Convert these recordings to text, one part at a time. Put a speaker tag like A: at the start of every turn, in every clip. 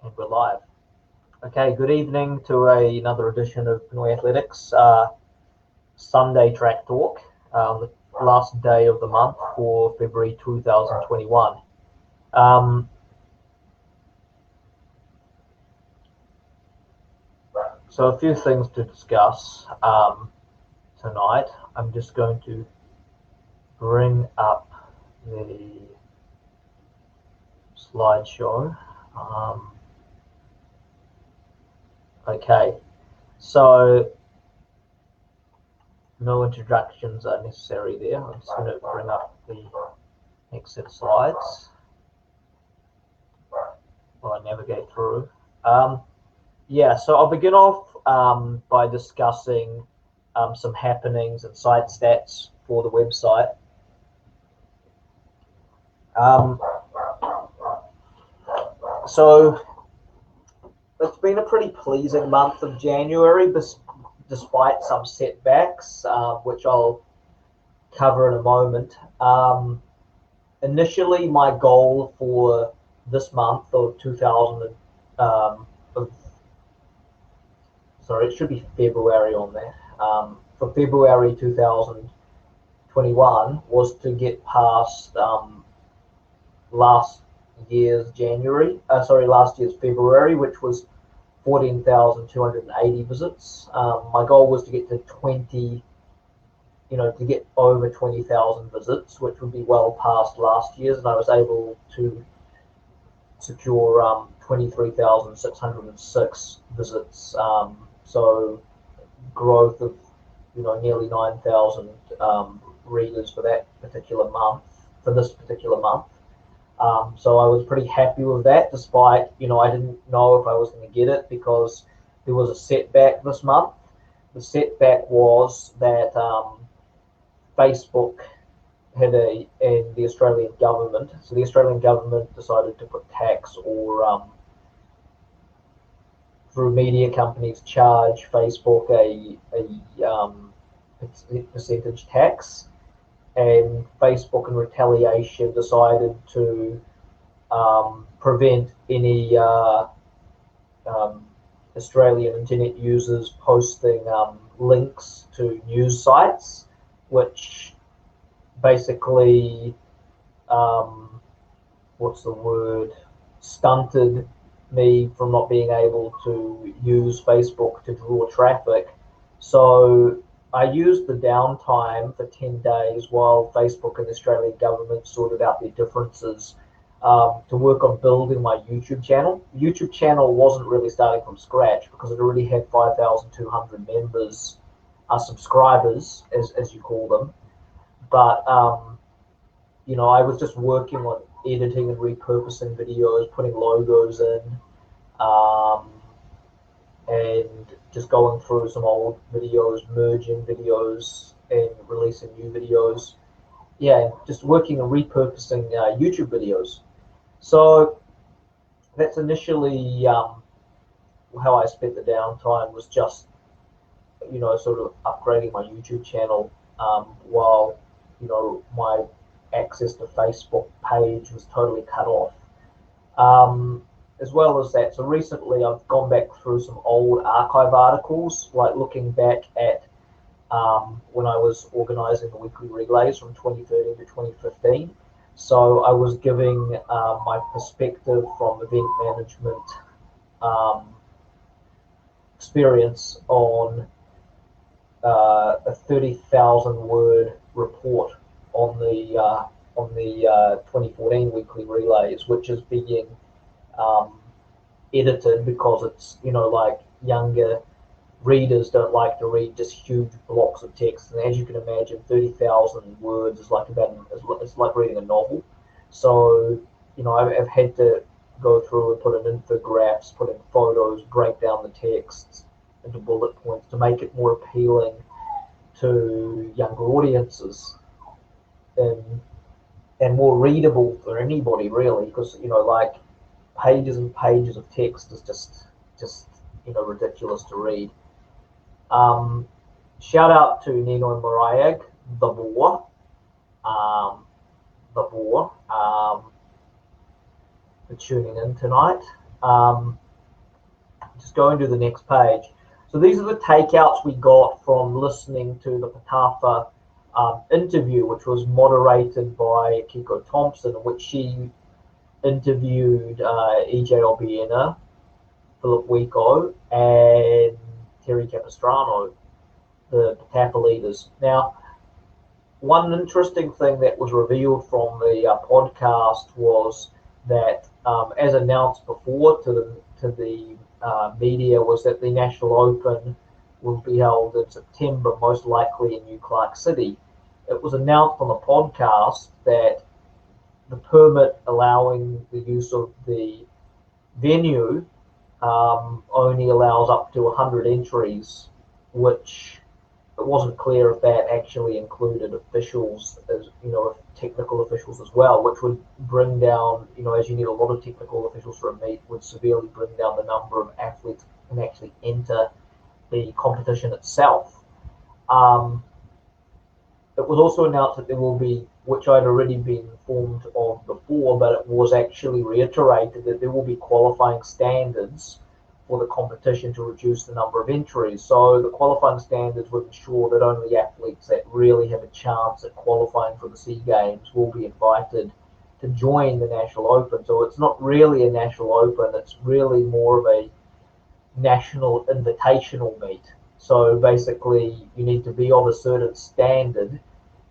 A: And we're live. Okay, good evening to another edition of Pinoy Athletics Sunday Track Talk, on the last day of the month for February 2021. So a few things to discuss tonight. I'm just going to bring up the slideshow. Okay, so no introductions are necessary there. I'm just going to bring up the next set of slides while I navigate through. Yeah, so I'll begin off by discussing some happenings and site stats for the website. So it's been a pretty pleasing month of January, despite some setbacks, which I'll cover in a moment. Initially, my goal for this month of sorry, it should be February on there. For February 2021 was to get past last year's February, which was 14,280 visits. My goal was to get to 20, to get over 20,000 visits, which would be well past last year's, and I was able to secure 23,606 visits. So growth of nearly 9,000 readers for this particular month. So I was pretty happy with that, despite I didn't know if I was going to get it because there was a setback this month. The setback was that Facebook had and the Australian government. So the Australian government decided to put tax or through media companies charge Facebook a percentage tax, and Facebook in retaliation decided to prevent any Australian internet users posting links to news sites, which basically stunted me from not being able to use Facebook to draw traffic. So I used the downtime for 10 days while Facebook and the Australian government sorted out their differences to work on building my YouTube channel. The YouTube channel wasn't really starting from scratch because it already had 5,200 members, subscribers, as you call them. But, I was just working on editing and repurposing videos, putting logos in, and just going through some old videos, merging videos and releasing new videos. Yeah, just working on repurposing YouTube videos. So that's initially how I spent the downtime, was just, sort of upgrading my YouTube channel while, my access to Facebook page was totally cut off. As well as that, so recently I've gone back through some old archive articles, like looking back at when I was organising the weekly relays from 2013 to 2015. So I was giving my perspective from event management experience on a 30,000 word report on the 2014 weekly relays, which is being edited because it's like younger readers don't like to read just huge blocks of text, and as you can imagine, 30,000 words is like it's like reading a novel. So I've had to go through and put in infographics, put in photos, break down the text into bullet points to make it more appealing to younger audiences and more readable for anybody, really, because like pages and pages of text is just ridiculous to read. Shout out to Nino and Mariag, the boar, for tuning in tonight. Just going to the next page. So these are the takeouts we got from listening to the PATAFA interview, which was moderated by Kiko Thompson, in which she interviewed EJ Obiena, Philip Wico, and Terry Capistrano, the PATAFA leaders. Now, one interesting thing that was revealed from the podcast was that, as announced before to the media, was that the National Open will be held in September, most likely in New Clark City. It was announced on the podcast that the permit allowing the use of the venue only allows up to 100 entries, which it wasn't clear if that actually included officials, as technical officials as well, which would bring down, as you need a lot of technical officials for a meet, would severely bring down the number of athletes who can actually enter the competition itself. It was also announced that there will be, which I'd already been informed of before, but it was actually reiterated that there will be qualifying standards for the competition to reduce the number of entries. So the qualifying standards would ensure that only athletes that really have a chance at qualifying for the SEA Games will be invited to join the National Open. So it's not really a National Open, it's really more of a national invitational meet. So basically you need to be of a certain standard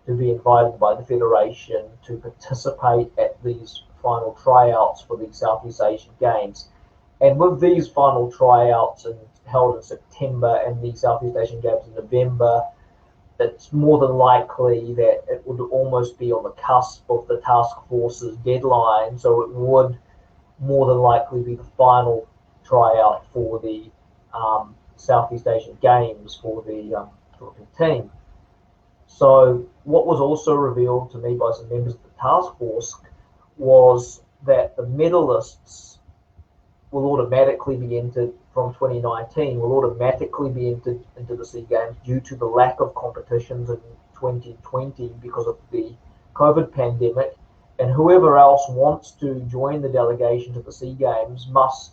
A: to be invited by the Federation to participate at these final tryouts for the Southeast Asian Games. And with these final tryouts held in September and the Southeast Asian Games in November, it's more than likely that it would almost be on the cusp of the Taskforce's deadline, so it would more than likely be the final tryout for the Southeast Asian Games for the Philippine team. So what was also revealed to me by some members of the task force was that the medalists will automatically be entered from 2019, will automatically be entered into the SEA Games due to the lack of competitions in 2020 because of the COVID pandemic. And whoever else wants to join the delegation to the SEA Games must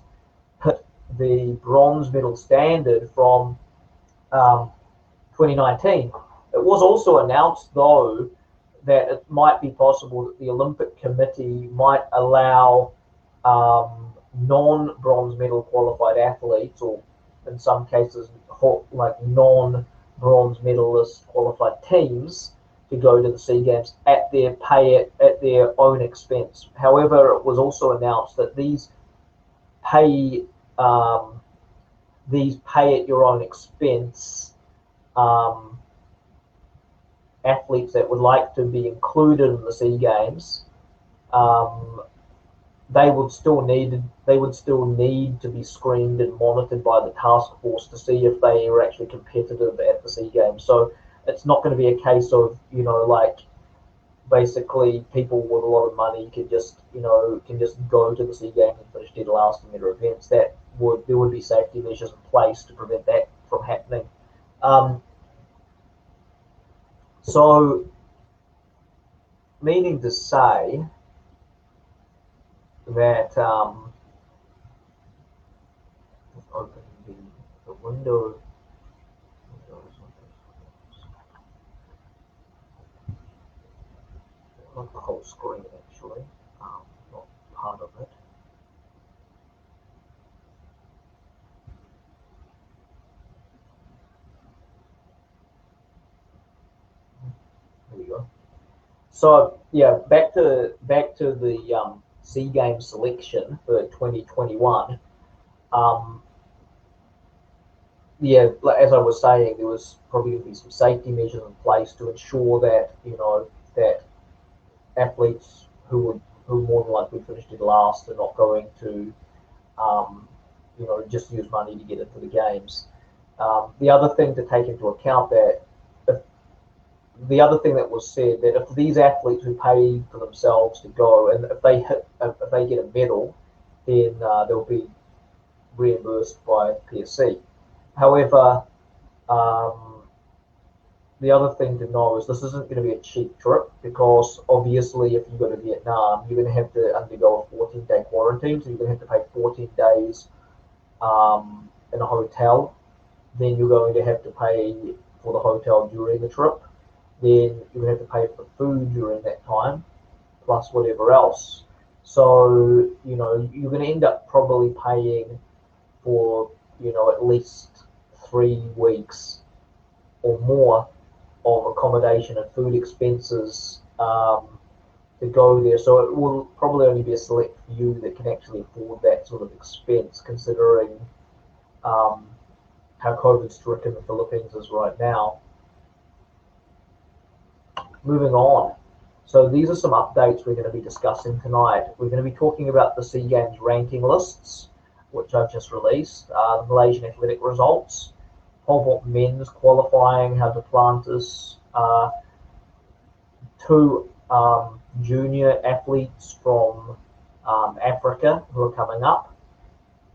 A: hit the bronze medal standard from 2019. It was also announced, though, that it might be possible that the Olympic Committee might allow non-bronze medal qualified athletes, or in some cases like non-bronze medalist qualified teams, to go to the SEA Games at their own expense. However, it was also announced that these pay at your own expense athletes that would like to be included in the SEA Games, they would still need to be screened and monitored by the task force to see if they are actually competitive at the SEA Games. So it's not going to be a case of basically people with a lot of money can just go to the SEA Games and finish dead last in their events. There would be safety measures in place to prevent that from happening. So, meaning to say that open the window. Not the whole screen actually, not part of it. There we go. So yeah, back to the SEA Games selection for 2021. Yeah, as I was saying, there was probably going to be some safety measures in place to ensure that that athletes who more than likely finished it last are not going to just use money to get into the games. The other thing to take into account the other thing that was said, that if these athletes who pay for themselves to go, and if they get a medal, then they'll be reimbursed by PSC. However, the other thing to know is this isn't going to be a cheap trip, because obviously if you go to Vietnam, you're going to have to undergo a 14-day quarantine quarantine, so you're going to have to pay 14 days in a hotel. Then you're going to have to pay for the hotel during the trip. Then you're going to have to pay for food during that time, plus whatever else. So, you know, you're going to end up probably paying for, you know, at least 3 weeks or more of accommodation and food expenses to go there. So it will probably only be a select few that can actually afford that sort of expense, considering how COVID-stricken the Philippines is right now. Moving on. So these are some updates we're going to be discussing tonight. We're going to be talking about the SEA Games ranking lists, which I've just released, the Malaysian athletic results, pole vault men's qualifying, how Duplantis, 2 junior athletes from Africa who are coming up,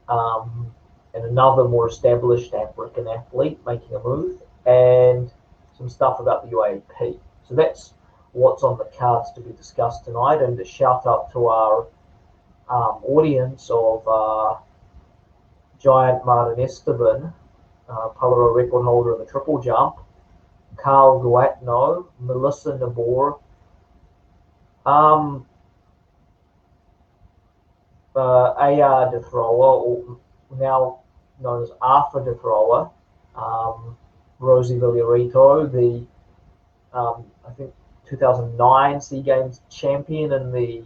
A: and another more established African athlete making a move, and some stuff about the UAAP. So that's what's on the cards to be discussed tonight, and a shout out to our audience of Giant Martin Esteban, Polaroid record holder in the triple jump, Carl Guatno, Melissa Nabor, AR de thrower, or now known as Arthur de thrower, Rosie Villarito, the I think 2009 SEA Games champion in the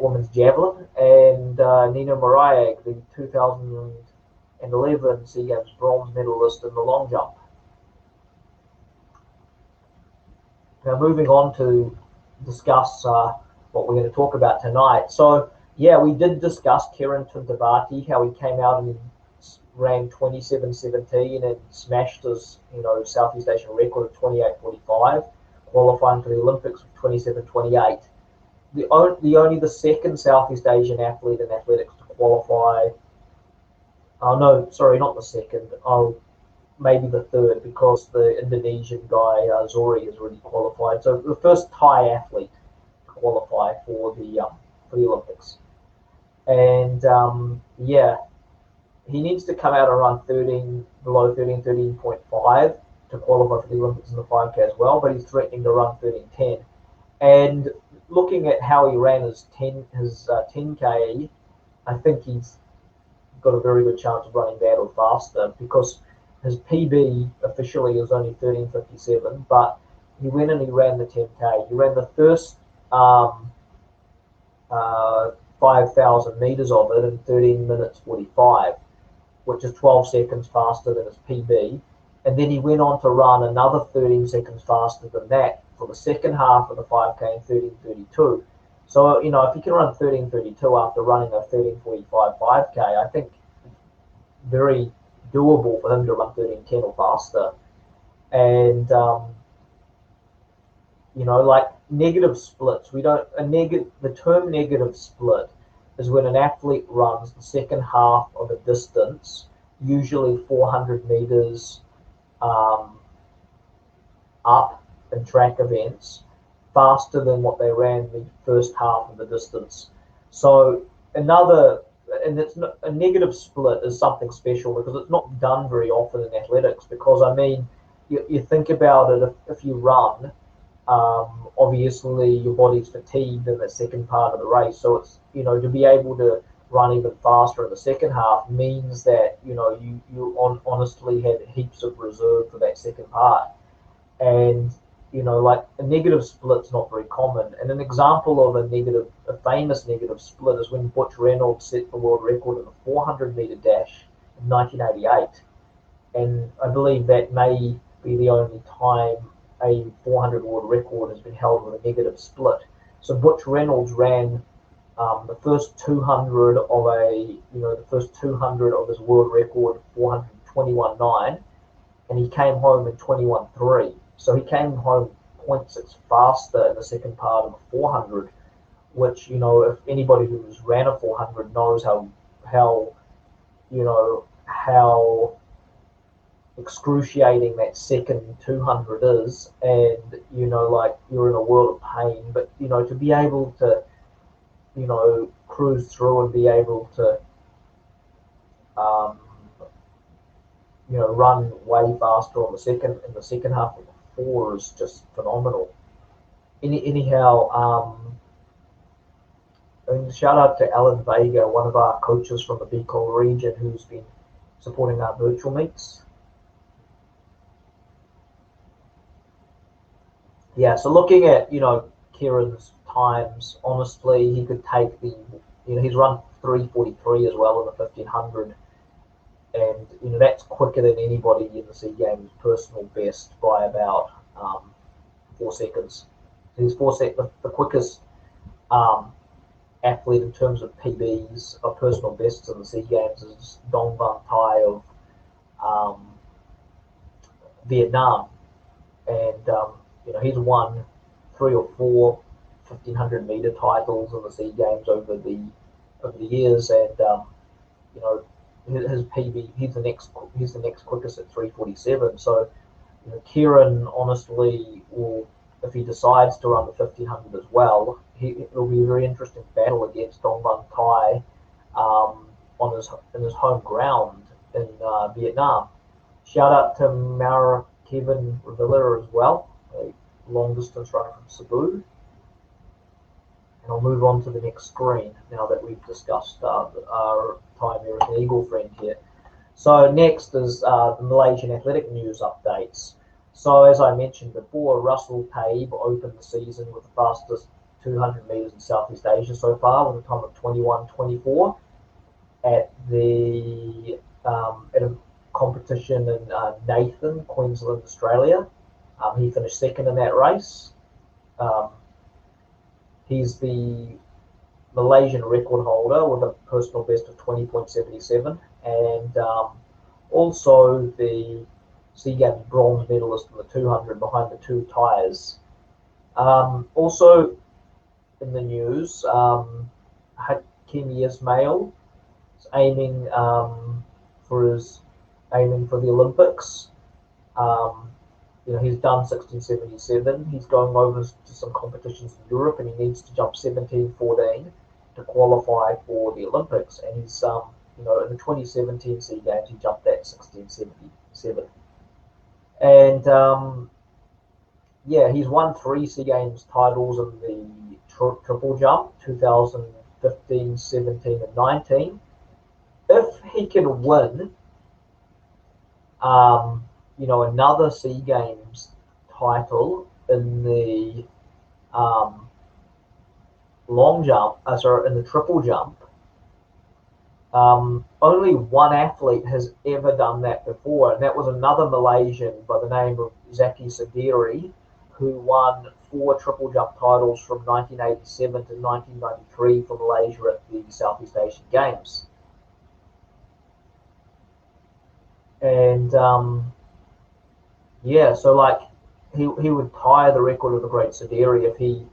A: women's javelin, and Nina Mariag, the 2011 SEA Games bronze medalist in the long jump. Now moving on to discuss what we're going to talk about tonight. So yeah, we did discuss Kieran Tuntivate, how he came out and ran 27:17 and smashed his, you know, Southeast Asian record of 28:45, qualifying for the Olympics of 27:28. Only the second Southeast Asian athlete in athletics to qualify. Oh no, sorry, not the second. Oh, maybe the third, because the Indonesian guy Zori has already qualified. So the first Thai athlete to qualify for the Olympics. And yeah, he needs to come out and run below 13:13.5 to qualify for the Olympics in the 5K as well, but he's threatening to run 13:10. And looking at how he ran his 10K, I think he's got a very good chance of running that or faster, because his PB officially is only 13:57, but he went and he ran the 10K. He ran the first 5,000 meters of it in 13 minutes 45, which is 12 seconds faster than his PB. And then he went on to run another 13 seconds faster than that for the second half of the 5K in 13:32. So, you know, if he can run 13:32 after running a 13:45 5K, I think very doable for him to run 13:10 or faster. And you know, like negative splits, the term negative split is when an athlete runs the second half of a distance, usually 400 meters up in track events, faster than what they ran the first half of the distance. So a negative split is something special, because it's not done very often in athletics. Because I mean, you think about it, if you run, obviously your body's fatigued in the second part of the race, so it's, you know, to be able to run even faster in the second half means that, you know, you honestly had heaps of reserve for that second part. And, you know, like a negative split's not very common. And an example of a famous negative split is when Butch Reynolds set the world record in the 400 meter dash in 1988. And I believe that may be the only time a 400 world record has been held with a negative split. So Butch Reynolds ran the first 200 of his world record, 421.9, and he came home in 21.3. So he came home 0.6 faster in the second part of the 400, which, you know, if anybody who's ran a 400 knows how excruciating that second 200 is, and, you know, like, you're in a world of pain. But, you know, to be able to cruise through and be able to, run way faster in the second half of the 4 is just phenomenal. Anyhow, and shout out to Alan Vega, one of our coaches from the Bicol region, who's been supporting our virtual meets. Yeah, so looking at, Kieran's times, honestly, he could take he's run 3:43 as well in the 1500, and, that's quicker than anybody in the SEA Games personal best by about 4 seconds. He's the quickest athlete in terms of PBs of personal bests in the SEA Games is Thai of Vietnam, and he's won 3 or 4 1500-meter titles in the SEA Games over the years, and his PB, he's the next quickest at 3:47. So Kieran honestly will, if he decides to run the 1500 as well, it'll be a very interesting battle against Dong Thai in his home ground in Vietnam. Shout out to Kevin Revilla as well, a long distance runner from Cebu. And I'll move on to the next screen now that we've discussed our Thai American Eagle friend here. So next is the Malaysian athletic news updates. So as I mentioned before, Russell Taib opened the season with the fastest 200 meters in Southeast Asia so far with a time of 21:24 at a competition in Nathan, Queensland, Australia. He finished second in that race. He's the Malaysian record holder with a personal best of 20.77, and also the SEA Games bronze medalist in the 200 behind the 2 Thais. Also in the news, Hakim Ismail is aiming for the Olympics. He's done 16:77. He's going over to some competitions in Europe, and he needs to jump 17:14 to qualify for the Olympics. And he's, in the 2017 SEA Games, he jumped that 16:77. And he's won 3 SEA Games titles in the triple jump, 2015, 17, and 19. If he can win, another SEA Games title in the long jump, in the triple jump, only one athlete has ever done that before, and that was another Malaysian by the name of Zaki Sadiri, who won 4 triple jump titles from 1987 to 1993 for Malaysia at the Southeast Asian Games. And so he would tie the record of the great Sadiri if he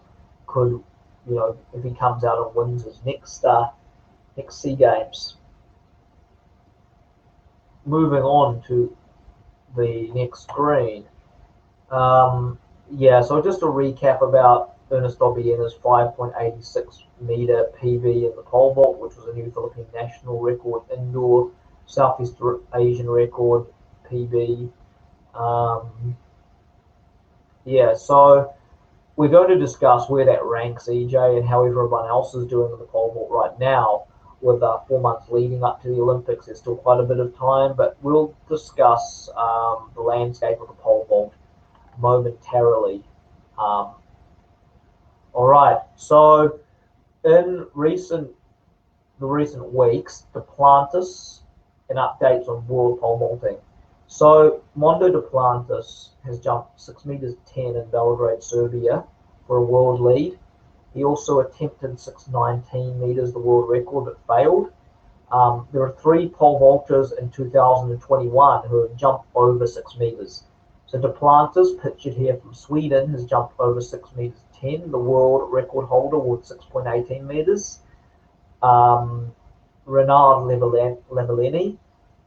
A: could, if he comes out and wins his next SEA Games. Moving on to the next screen. So just a recap about Ernest Obiena's 5.86 meter PB in the pole vault, which was a new Philippine national record, indoor Southeast Asian record PB. So we're going to discuss where that ranks EJ and how everyone else is doing in the pole vault right now. With 4 months leading up to the Olympics, there's still quite a bit of time, but we'll discuss the landscape of the pole vault momentarily. All right, so in the recent weeks, Duplantis and updates on world pole vaulting. So Mondo Duplantis has jumped 6 meters 10 in Belgrade, Serbia for a world lead. He also attempted 6:19 meters, the world record, but failed. There are 3 pole vaulters in 2021 who have jumped over 6 meters. So Duplantis, pictured here from Sweden, has jumped over 6 meters 10, the world record holder with 6.18 meters. Renard Levellini,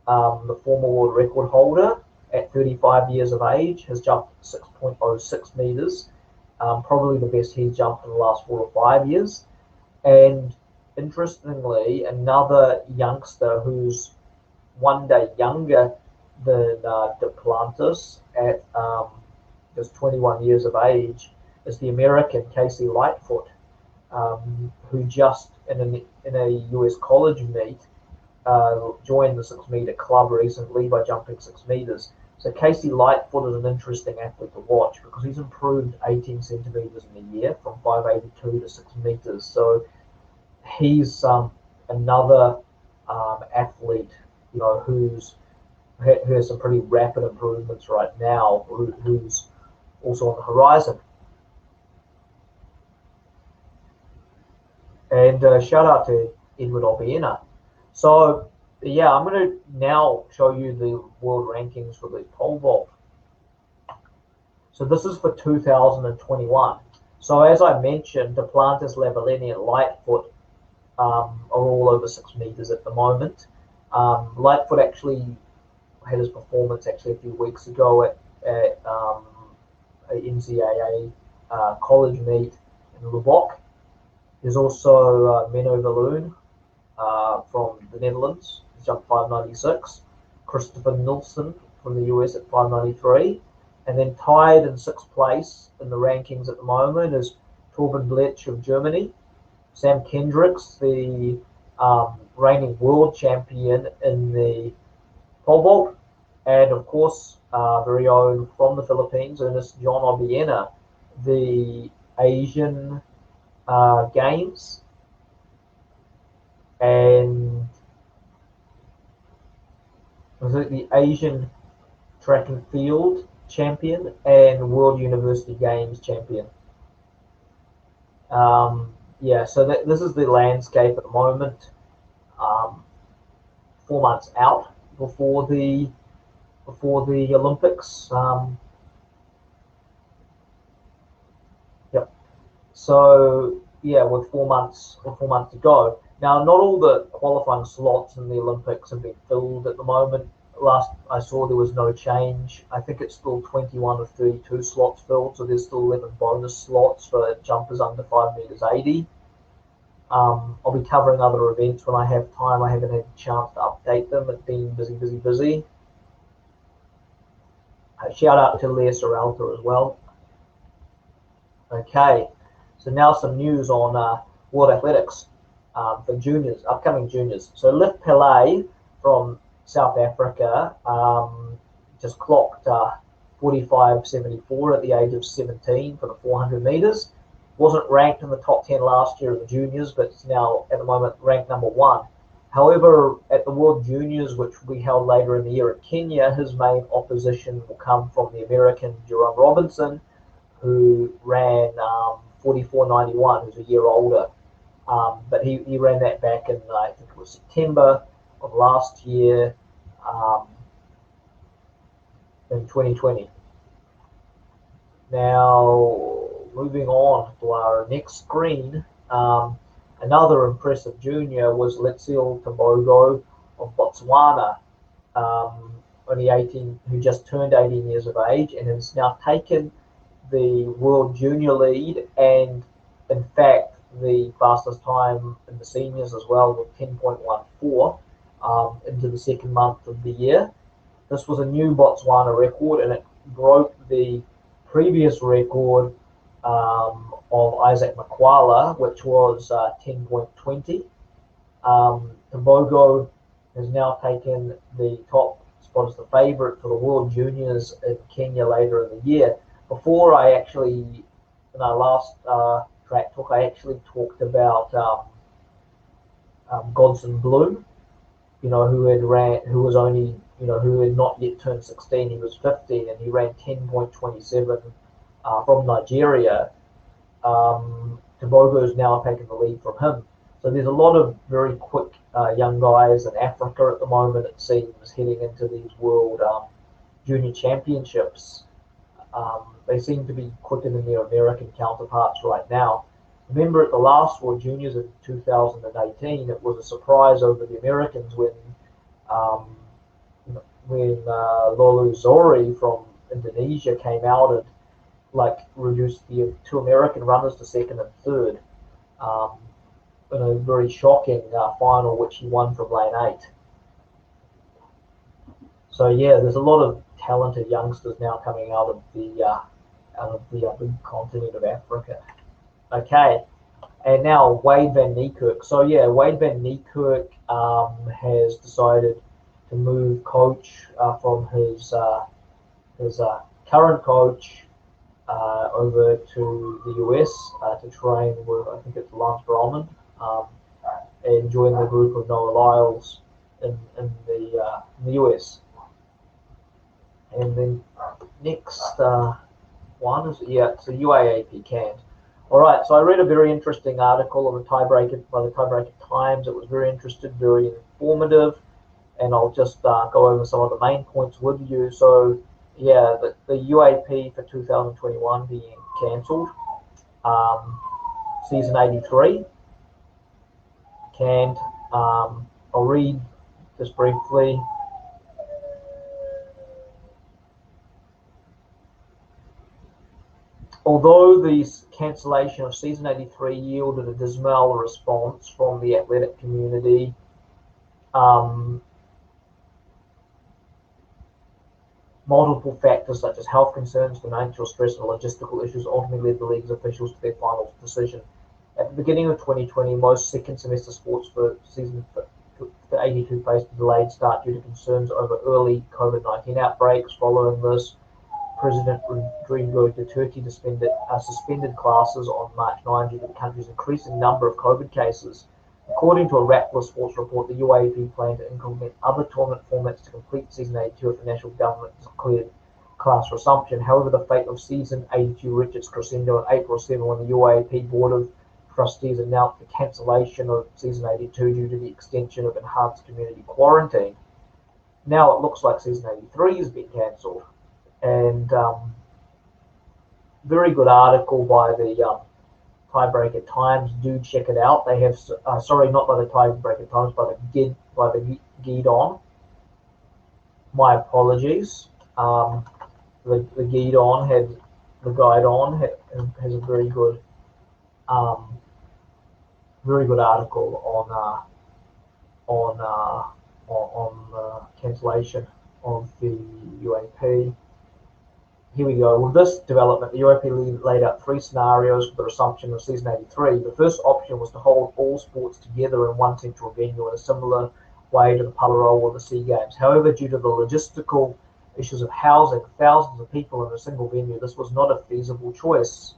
A: the former world record holder at 35 years of age, has jumped 6.06 meters. Probably the best he's jumped in the last 4 or 5 years. And interestingly, another youngster who's one day younger than Duplantis at just 21 years of age is the American Casey Lightfoot, who just in a US college meet joined the 6 meter club recently by jumping 6 meters. So Casey Lightfoot is an interesting athlete to watch because he's improved 18 centimeters in a year from 582 to 6 meters. So he's another athlete, who has some pretty rapid improvements right now, who's also on the horizon. And shout out to Edward Obiena. So yeah, I'm going to now show you the world rankings for the pole vault. So this is for 2021. So as I mentioned, Duplantis, Lavalleni, and Lightfoot are all over 6 meters at the moment. Lightfoot actually had his performance a few weeks ago at a NCAA college meet in Lubbock. There's also Menno Viljoen from the Netherlands, he jumped 596. Christopher Nilsson from the US at 593. And then tied in 6th place in the rankings at the moment is Torben Blech of Germany. Sam Kendricks, the reigning world champion in the pole vault. And of course, very own from the Philippines, Ernest John Obiena, the Asian Games and was it the Asian Track and Field champion and World University Games champion. Yeah, so this is the landscape at the moment. 4 months out before the Olympics. Yep. So yeah, with 4 months to go. Now, not all the qualifying slots in the Olympics have been filled at the moment. Last I saw, there was no change. I think it's still 21 of 32 slots filled, so there's still 11 bonus slots for jumpers under 5 meters 80. I'll be covering other events when I have time. I haven't had a chance to update them. It's been busy. Shout out to Leah Serralta as well. Okay, so now some news on World Athletics for juniors, upcoming juniors. So Lythe Pillay from South Africa just clocked 45.74 at the age of 17 for the 400 meters. Wasn't ranked in the top 10 last year of the juniors, but it's now at the moment ranked number 1. However, at the World Juniors, which will be held later in the year at Kenya, his main opposition will come from the American Jerome Robinson, who ran 44.91, who's a year older. But he ran that back in, I think it was September of last year, in 2020. Now, moving on to our next screen, another impressive junior was Lexil Tebogo of Botswana, only 18, who just turned 18 years of age and has now taken the World Junior lead and, in fact, the fastest time in the seniors as well with 10.14 into the second month of the year. This was a new Botswana record and it broke the previous record of Isaac Makwala, which was 10.20. Tebogo has now taken the top spot as the favourite for the World Juniors in Kenya later in the year. Before I actually, in our last track talk, I actually talked about Godson Bloom, who was only, who had not yet turned 16. He was 15 and he ran 10.27 from Nigeria. Tebogo is now taking the lead from him. So there's a lot of very quick young guys in Africa at the moment, it seems, heading into these World Junior Championships. They seem to be quicker than their American counterparts right now. Remember, at the last World Juniors in 2018, it was a surprise over the Americans when Lolo Zori from Indonesia came out and reduced the 2 American runners to second and third. in a very shocking final, which he won from lane 8. So yeah, there's a lot of talented youngsters now coming out of the big continent of Africa. Okay, and now Wayde van Niekerk. So yeah, Wayde van Niekerk has decided to move coach from his current coach over to the US to train with, I think it's Lance Broman, and join the group of Noah Lyles in the US. And then next one is, it's a UAAP canned. All right, so I read a very interesting article of a tiebreaker by the Tiebreaker Times. It was very interesting, very informative, and I'll just go over some of the main points with you. So yeah, the UAP for 2021 being cancelled. Season 83 canned. I'll read just briefly. Although the cancellation of season 83 yielded a dismal response from the athletic community, multiple factors such as health concerns, financial stress, and logistical issues ultimately led the league's officials to their final decision. At the beginning of 2020, most second semester sports for season 82 faced a delayed start due to concerns over early COVID-19 outbreaks. Following this, President Rodrigo Duterte suspended classes on March 9 due to the country's increasing number of COVID cases. According to a Rappler Sports report, the UAAP planned to implement other tournament formats to complete season 82 if the national government declared class resumption. However, the fate of season 82 reached its crescendo on April 7 when the UAAP Board of Trustees announced the cancellation of season 82 due to the extension of enhanced community quarantine. Now it looks like season 83 has been cancelled. And very good article by the Tiebreaker Times. Do check it out. They have, sorry, not by the Tiebreaker Times, by the Guide-On. My apologies. The Guide-On has a very good article on cancellation of the UAP. Here we go. With this development, the UAP laid out 3 scenarios for the resumption of season 83. The first option was to hold all sports together in one central venue in a similar way to the Pillay or the Sea Games. However, due to the logistical issues of housing thousands of people in a single venue, this was not a feasible choice.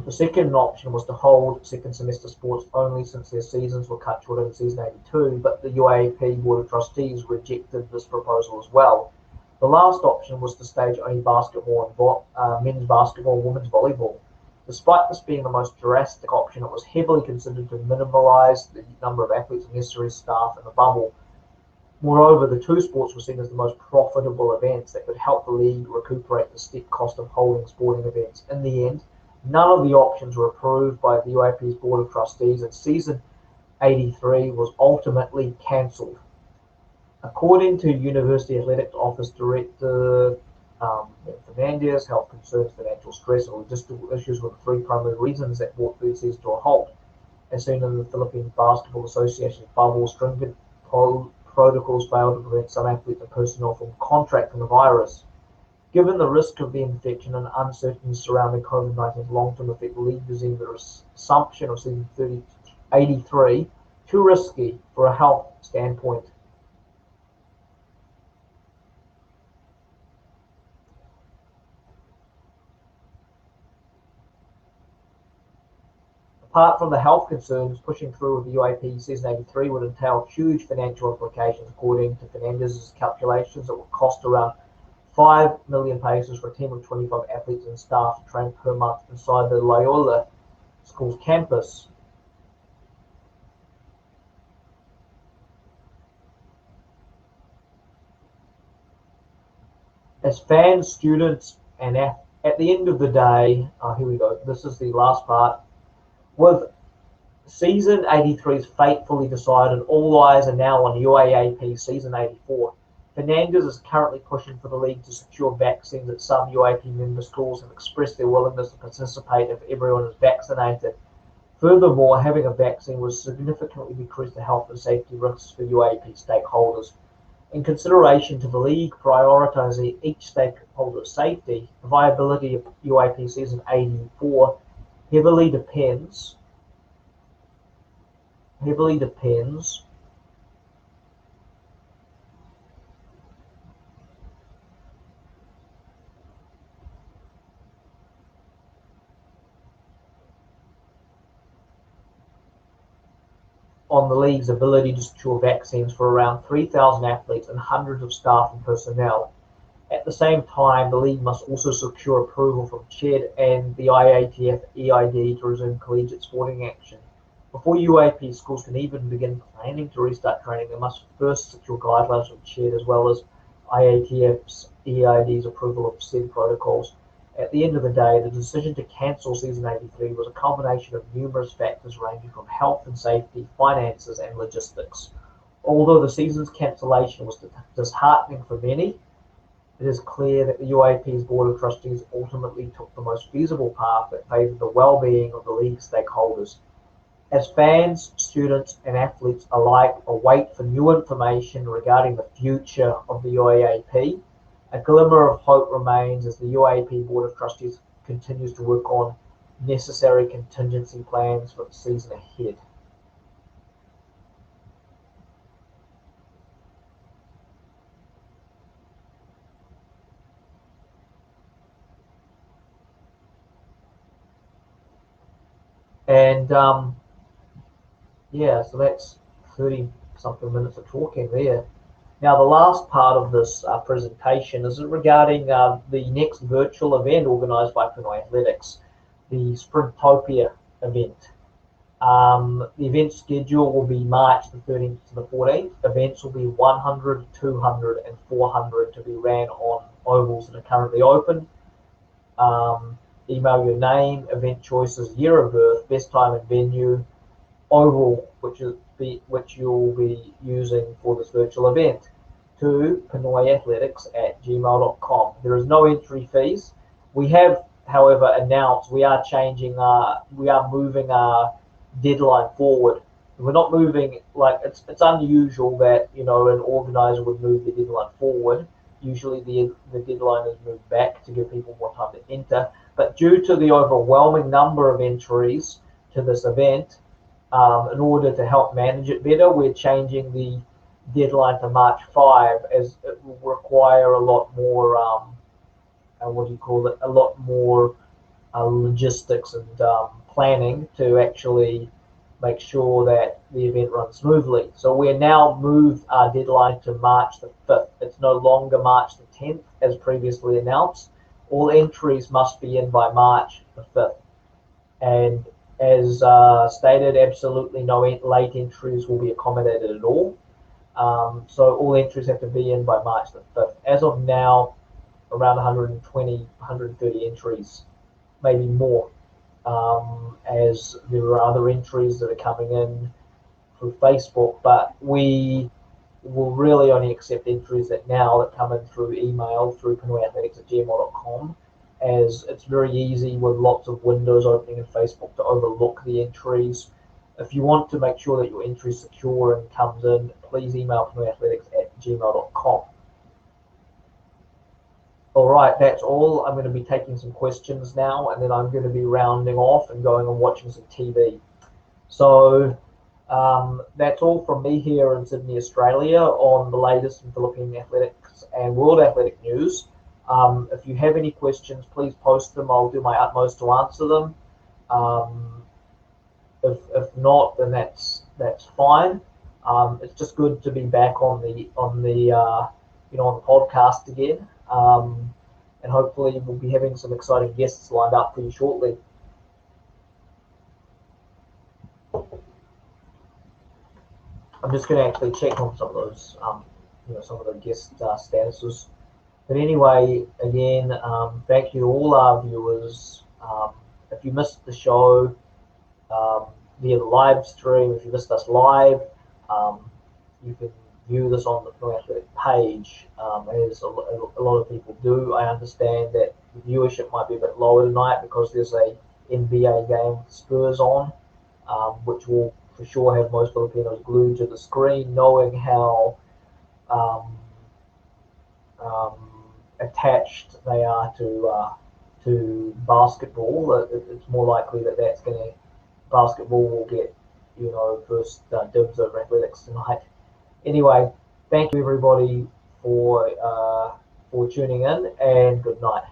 A: The second option was to hold second semester sports only since their seasons were cut short in season 82, but the UAAP Board of Trustees rejected this proposal as well. The last option was to stage only basketball and men's basketball and women's volleyball. Despite this being the most drastic option, it was heavily considered to minimize the number of athletes and necessary staff in the bubble. Moreover, the 2 sports were seen as the most profitable events that could help the league recuperate the steep cost of holding sporting events. In the end, none of the options were approved by the UAP's Board of Trustees, and season 83 was ultimately cancelled. According to University Athletics Office Director Fernandez, health concerns, financial stress, and logistical issues were the 3 primary reasons that brought the season to a halt. As seen in the Philippine Basketball Association's bubble, stringent protocols failed to prevent some athletes and personnel from contracting the virus. Given the risk of the infection and uncertainty surrounding COVID-19's long-term effect, the league deemed the resumption of season 83 too risky for a health standpoint. Apart from the health concerns, pushing through with the UAP season 83 would entail huge financial implications. According to Fernandez's calculations, it would cost around 5 million pesos for a team of 25 athletes and staff to train per month inside the Loyola School's campus. As fans, students, and at the end of the day, here we go, this is the last part. With season 83's fate fully decided, all eyes are now on UAAP season 84. Fernandez is currently pushing for the league to secure vaccines at some UAP member schools have expressed their willingness to participate if everyone is vaccinated. Furthermore, having a vaccine will significantly decrease the health and safety risks for UAP stakeholders. In consideration to the league prioritizing each stakeholder's safety, the viability of UAP season 84 heavily depends on the league's ability to secure vaccines for around 3,000 athletes and hundreds of staff and personnel. At the same time, the league must also secure approval from CHED and the IATF EID to resume collegiate sporting action. Before UAP schools can even begin planning to restart training, they must first secure guidelines from CHED as well as IATF's EID's approval of said protocols. At the end of the day, the decision to cancel season 83 was a combination of numerous factors ranging from health and safety, finances, and logistics. Although the season's cancellation was disheartening for many, it is clear that the UAP's Board of Trustees ultimately took the most feasible path that favoured the well-being of the league stakeholders. As fans, students, and athletes alike await for new information regarding the future of the UAAP, a glimmer of hope remains as the UAP Board of Trustees continues to work on necessary contingency plans for the season ahead. And yeah, so that's 30 something minutes of talking there. Now, the last part of this presentation is regarding the next virtual event organised by Pinoyathletics, the Sprintopia event. The event schedule will be March the 13th to the 14th. Events will be 100, 200, and 400 to be ran on ovals that are currently open. Email your name, event choices, year of birth, best time and venue, oval which you'll be using for this virtual event to pinoyathletics@gmail.com. There is no entry fees. We have, however, announced we are moving our deadline forward. We're not moving, like, it's unusual that, an organizer would move the deadline forward. Usually the deadline is moved back to give people more time to enter. But due to the overwhelming number of entries to this event, in order to help manage it better, we're changing the deadline to March 5, as it will require a lot more, a lot more logistics and planning to actually make sure that the event runs smoothly. So we're now moved our deadline to March the 5th. It's no longer March the 10th as previously announced. All entries must be in by March the 5th. And as stated, absolutely no late entries will be accommodated at all. So all entries have to be in by March the 5th. As of now, around 120, 130 entries, maybe more, as there are other entries that are coming in through Facebook, but we will really only accept entries that come in through email through pinoyathletics@gmail.com, as it's very easy with lots of windows opening in Facebook to overlook the entries. If you want to make sure that your entry is secure and comes in, please email pinoyathletics@gmail.com. All right, that's all. I'm going to be taking some questions now, and then I'm going to be rounding off and going and watching some TV. So that's all from me here in Sydney, Australia, on the latest in Philippine athletics and world athletic news. If you have any questions, please post them. I'll do my utmost to answer them. If not, then that's fine. It's just good to be back on the podcast again. And hopefully we'll be having some exciting guests lined up for you shortly. I'm just going to actually check on some of those, some of the guest statuses. But anyway, again, thank you to all our viewers. If you missed the show via the live stream, if you missed us live, you can view this on the Pinoyathletics page, as a lot of people do. I understand that the viewership might be a bit lower tonight because there's a NBA game with Spurs on, which will for sure have most Filipinos glued to the screen, knowing how attached they are to basketball. It's more likely that basketball will get first dibs over athletics tonight. Anyway, thank you everybody for tuning in, and good night.